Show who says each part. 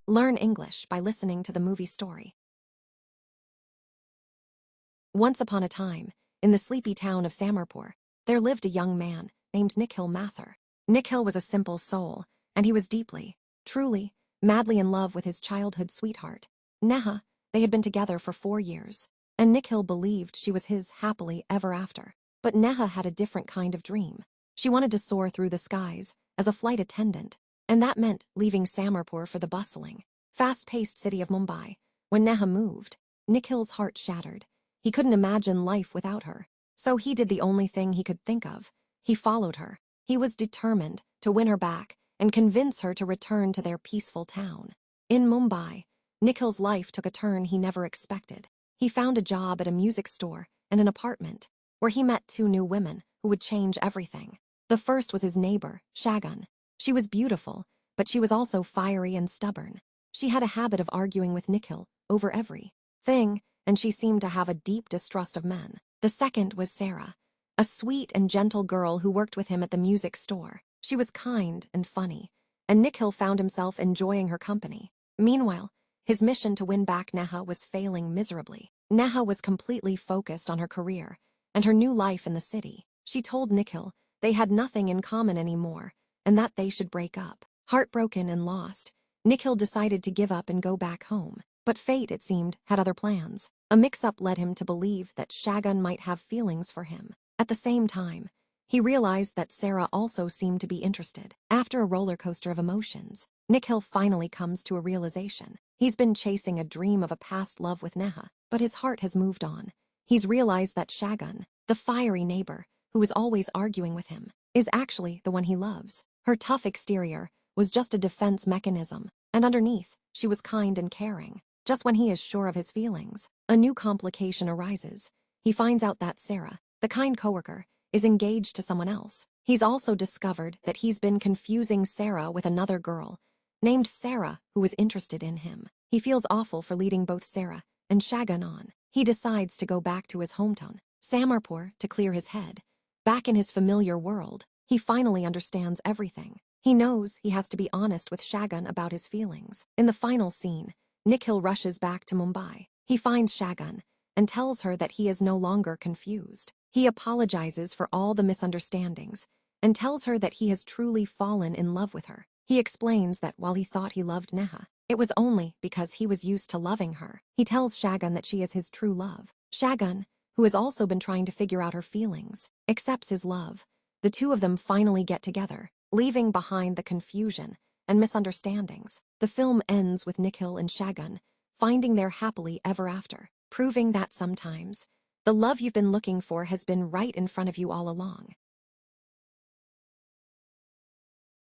Speaker 1: Learn English by listening to the movie story. Once upon a time, in the sleepy town of Samarpur, there lived a young man named Nikhil Mathur. Nikhil was a simple soul, and he was deeply, truly, madly in love with his childhood sweetheart, Neha. They had been together for 4 years, and Nikhil believed she was his happily ever after. But Neha had a different kind of dream. She wanted to soar through the skies as a flight attendant, and that meant leaving Samarpur for the bustling, fast-paced city of Mumbai. When Neha moved, Nikhil's heart shattered. He couldn't imagine life without her, so he did the only thing he could think of. He followed her. He was determined to win her back and convince her to return to their peaceful town. In Mumbai, Nikhil's life took a turn he never expected. He found a job at a music store and an apartment, where he met 2 new women who would change everything. The first was his neighbor, Shagun. She was beautiful, but she was also fiery and stubborn. She had a habit of arguing with Nikhil over everything, and she seemed to have a deep distrust of men. The second was Sarah, a sweet and gentle girl who worked with him at the music store. She was kind and funny, and Nikhil found himself enjoying her company. Meanwhile, his mission to win back Neha was failing miserably. Neha was completely focused on her career and her new life in the city. She told Nikhil they had nothing in common anymore and that they should break up. Heartbroken and lost, Nikhil decided to give up and go back home. But fate, it seemed, had other plans. A mix-up led him to believe that Shagun might have feelings for him. At the same time, he realized that Sarah also seemed to be interested. After a roller coaster of emotions, Nikhil finally comes to a realization. He's been chasing a dream of a past love with Neha, but his heart has moved on. He's realized that Shagun, the fiery neighbor who is always arguing with him, is actually the one he loves. Her tough exterior was just a defense mechanism, and underneath, she was kind and caring. Just when he is sure of his feelings, a new complication arises. He finds out that Sarah, the kind coworker, is engaged to someone else. He's also discovered that he's been confusing Sarah with another girl, named Sarah, who is interested in him. He feels awful for leading both Sarah and Shagun on. He decides to go back to his hometown, Samarpur, to clear his head. Back in his familiar world, he finally understands everything. He knows he has to be honest with Shagun about his feelings. In the final scene, Nikhil rushes back to Mumbai. He finds Shagun and tells her that he is no longer confused. He apologizes for all the misunderstandings and tells her that he has truly fallen in love with her. He explains that while he thought he loved Neha, it was only because he was used to loving her. He tells Shagun that she is his true love. Shagun, who has also been trying to figure out her feelings, accepts his love. The 2 of them finally get together, leaving behind the confusion and misunderstandings. The film ends with Nikhil and Shagun finding their happily ever after, proving that sometimes the love you've been looking for has been right in front of you all along.